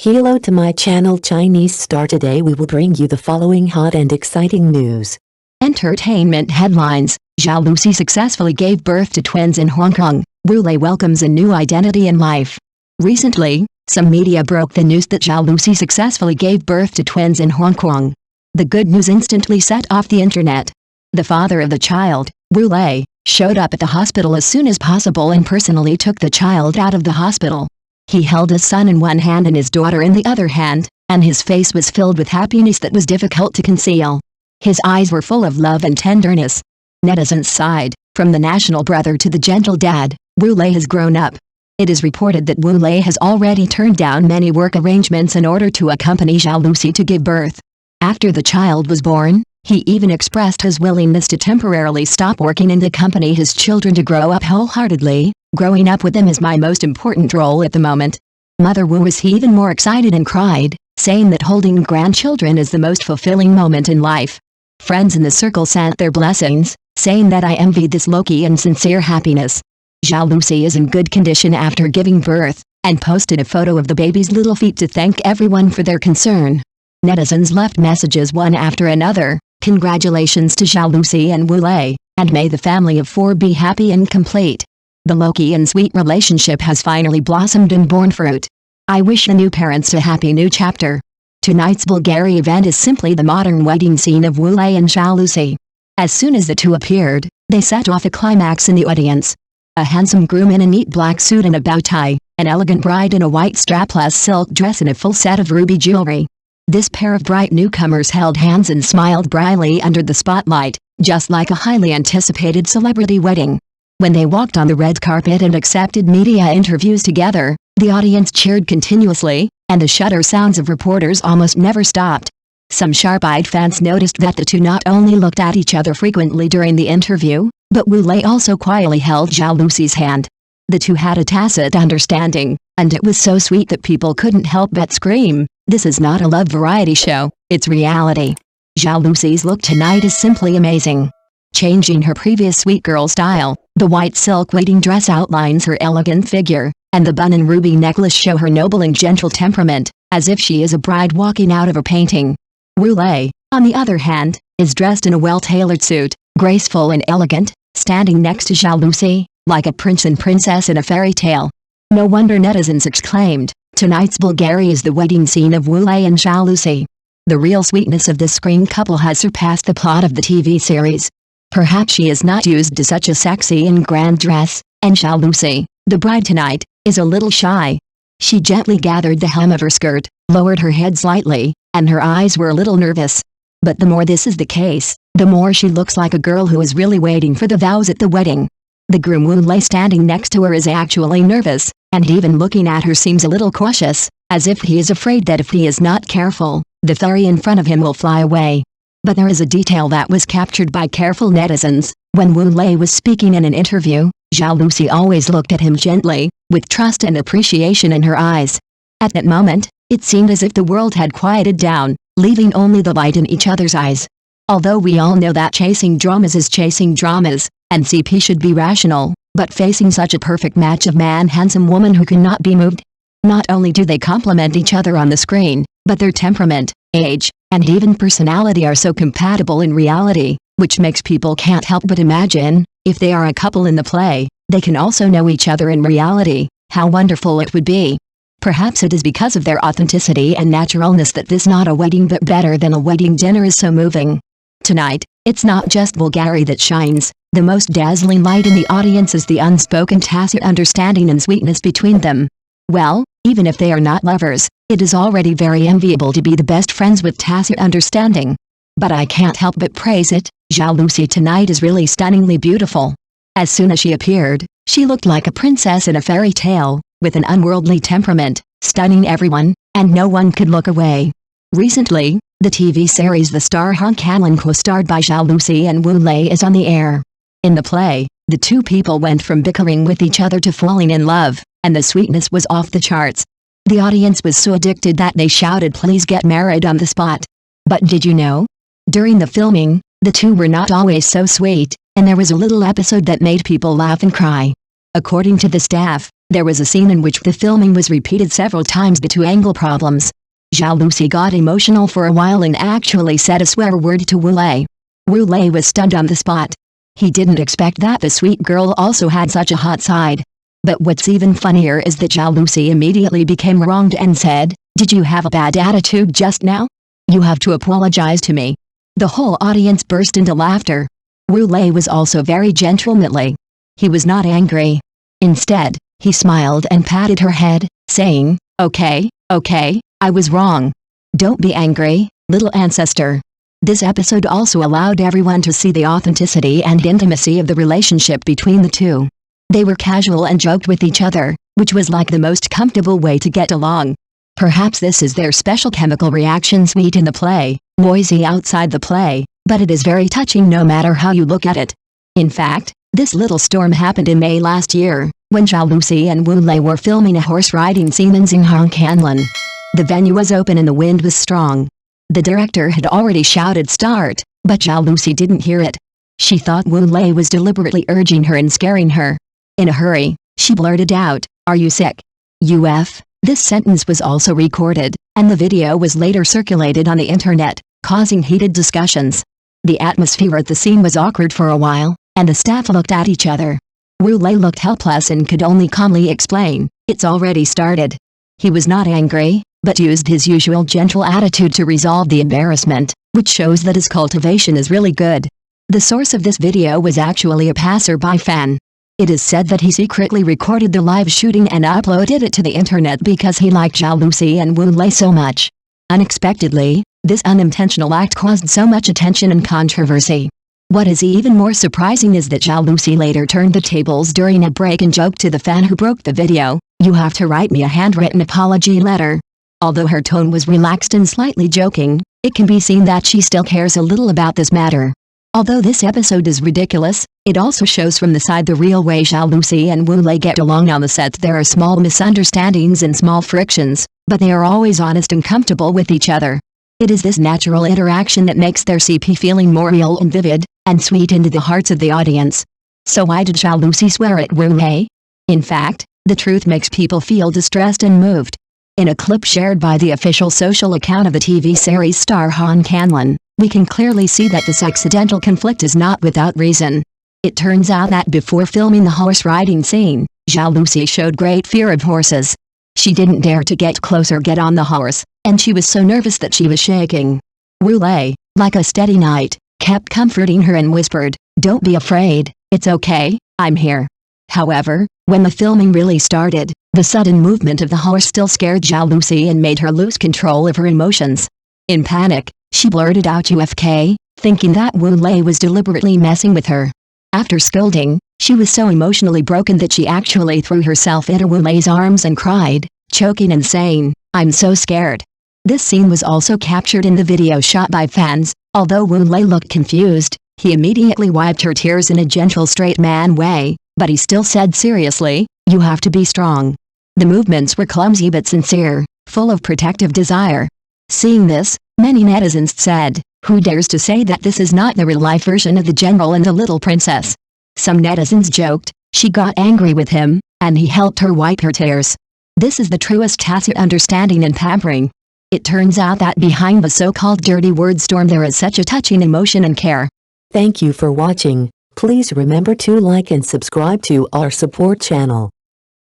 Hello to my channel Chinese Star. Today we will bring you the following hot and exciting news. Entertainment headlines: Zhao Lusi successfully gave birth to twins in Hong Kong. Wu welcomes a new identity in life. Recently, some media broke the news that Xiao Lucy successfully gave birth to twins in Hong Kong. The good news instantly set off the internet. The father of the child, Wu showed up at the hospital as soon as possible and personally took the child out of the hospital. He held his son in one hand and his daughter in the other hand, and his face was filled with happiness that was difficult to conceal. His eyes were full of love and tenderness. Netizens sighed, from the national brother to the gentle dad, Wu has grown up. It is reported that Wu has already turned down many work arrangements in order to accompany Xiao Lucy to give birth. After the child was born, he even expressed his willingness to temporarily stop working and accompany his children to grow up wholeheartedly. Growing up with them is my most important role at the moment. Mother Wu was even more excited and cried, saying that holding grandchildren is the most fulfilling moment in life. Friends in the circle sent their blessings, saying that I envied this low-key and sincere happiness. Xiao Lucy is in good condition after giving birth, and posted a photo of the baby's little feet to thank everyone for their concern. Netizens left messages one after another: congratulations to Xiao Lucy and Wu, and may the family of four be happy and complete. The low-key and sweet relationship has finally blossomed and borne fruit. I wish the new parents a happy new chapter. Tonight's Bulgari event is simply the modern wedding scene of Wu and Xiao Lucy. As soon as the two appeared, they set off a climax in the audience. A handsome groom in a neat black suit and a bow tie, an elegant bride in a white strapless silk dress and a full set of ruby jewelry. This pair of bright newcomers held hands and smiled brightly under the spotlight, just like a highly anticipated celebrity wedding. When they walked on the red carpet and accepted media interviews together, the audience cheered continuously, and the shudder sounds of reporters almost never stopped. Some sharp-eyed fans noticed that the two not only looked at each other frequently during the interview, but Wu also quietly held Xiao Lucy's hand. The two had a tacit understanding, and it was so sweet that people couldn't help but scream, "This is not a love variety show, it's reality." Xiao Lucy's look tonight is simply amazing. Changing her previous sweet girl style, the white silk wedding dress outlines her elegant figure, and the bun and ruby necklace show her noble and gentle temperament, as if she is a bride walking out of a painting. Wu, on the other hand, is dressed in a well-tailored suit, graceful and elegant, standing next to Xiao Lucy, like a prince and princess in a fairy tale. No wonder netizens exclaimed, tonight's Bulgari is the wedding scene of Wu and Xiao Lucy. The real sweetness of this screen couple has surpassed the plot of the TV series. Perhaps she is not used to such a sexy and grand dress, and Xiao Lucy, the bride tonight, is a little shy. She gently gathered the hem of her skirt, lowered her head slightly, and her eyes were a little nervous. But the more this is the case, the more she looks like a girl who is really waiting for the vows at the wedding. The groom Wu standing next to her is actually nervous, and even looking at her seems a little cautious, as if he is afraid that if he is not careful, the fairy in front of him will fly away. But there is a detail that was captured by careful netizens. When Wu was speaking in an interview, Xiao Lucy always looked at him gently, with trust and appreciation in her eyes. At that moment, it seemed as if the world had quieted down, leaving only the light in each other's eyes. Although we all know that chasing dramas is chasing dramas, and CP should be rational, but facing such a perfect match of man-handsome woman who cannot be moved. Not only do they complement each other on the screen, but their temperament, age, and even personality are so compatible in reality, which makes people can't help but imagine, if they are a couple in the play, they can also know each other in reality. How wonderful it would be. Perhaps it is because of their authenticity and naturalness that this not a wedding but better than a wedding dinner is so moving. Tonight, it's not just Bulgari that shines. The most dazzling light in the audience is the unspoken tacit understanding and sweetness between them. Well, even if they are not lovers, it is already very enviable to be the best friends with tacit understanding. But I can't help but praise it. Xiao Lucy tonight is really stunningly beautiful. As soon as she appeared, she looked like a princess in a fairy tale, with an unworldly temperament, stunning everyone, and no one could look away. Recently, the TV series The Star Hong Kong co-starred by Xiao Lucy and Wu is on the air. In the play, the two people went from bickering with each other to falling in love, and the sweetness was off the charts. The audience was so addicted that they shouted "Please get married" on the spot. But did you know? During the filming, the two were not always so sweet, and there was a little episode that made people laugh and cry. According to the staff, There was a scene in which the filming was repeated several times due to angle problems. Zhao Lucy got emotional for a while and actually said a swear word to Wu Lei. Wu Lei was stunned on the spot. He didn't expect that the sweet girl also had such a hot side. But what's even funnier is that Xiao Lucy immediately became wronged and said, "Did you have a bad attitude just now? You have to apologize to me." The whole audience burst into laughter. Wu Lei was also very gentlemanly. He was not angry. Instead, he smiled and patted her head, saying, okay, I was wrong. Don't be angry, little ancestor." This episode also allowed everyone to see the authenticity and intimacy of the relationship between the two. They were casual and joked with each other, which was like the most comfortable way to get along. Perhaps this is their special chemical reaction, sweet in the play, noisy outside the play, but it is very touching no matter how you look at it. In fact, this little storm happened in May last year, when Xiao Lucy and Wu Lei were filming a horse riding scene in Xinghang Canlan. The venue was open and the wind was strong. The director had already shouted start, but Xiao Lucy didn't hear it. She thought Wu Lei was deliberately urging her and scaring her. In a hurry, she blurted out, "Are you sick? UF?" This sentence was also recorded, and the video was later circulated on the internet, causing heated discussions. The atmosphere at the scene was awkward for a while, and the staff looked at each other. Wu Lei looked helpless and could only calmly explain, "It's already started." He was not angry, but used his usual gentle attitude to resolve the embarrassment, which shows that his cultivation is really good. The source of this video was actually a passerby fan. It is said that he secretly recorded the live shooting and uploaded it to the internet because he liked Xiao Lucy and Wu Lei so much. Unexpectedly, this unintentional act caused so much attention and controversy. What is even more surprising is that Xiao Lucy later turned the tables during a break and joked to the fan who broke the video, "You have to write me a handwritten apology letter." Although her tone was relaxed and slightly joking, it can be seen that she still cares a little about this matter. Although this episode is ridiculous, it also shows from the side the real way Xiao Lucy and Wu Lei get along on the set. There are small misunderstandings and small frictions, but they are always honest and comfortable with each other. It is this natural interaction that makes their CP feeling more real and vivid, and sweet into the hearts of the audience. So why did Xiao Lucy swear at Wu Lei? In fact, the truth makes people feel distressed and moved. In a clip shared by the official social account of the TV series star Han Canlan, we can clearly see that this accidental conflict is not without reason. It turns out that before filming the horse riding scene, Xiao Lucy showed great fear of horses. She didn't dare to get close or get on the horse, and she was so nervous that she was shaking. Wu Lei, like a steady knight, kept comforting her and whispered, "Don't be afraid, it's okay, I'm here." However, when the filming really started, the sudden movement of the horse still scared Xiao Lucy and made her lose control of her emotions. In panic, she blurted out "UFK," thinking that Wu Lei was deliberately messing with her. After scolding, she was so emotionally broken that she actually threw herself into Wu Lei's arms and cried, choking and saying, "I'm so scared." This scene was also captured in the video shot by fans. Although Wu Lei looked confused, he immediately wiped her tears in a gentle straight man way, but he still said seriously, "You have to be strong." The movements were clumsy but sincere, full of protective desire. Seeing this, many netizens said, "Who dares to say that this is not the real-life version of the general and the little princess?" Some netizens joked, "She got angry with him, and he helped her wipe her tears." This is the truest tacit understanding and pampering. It turns out that behind the so-called dirty word storm there is such a touching emotion and care. Thank you for watching. Please remember to like and subscribe to our support channel.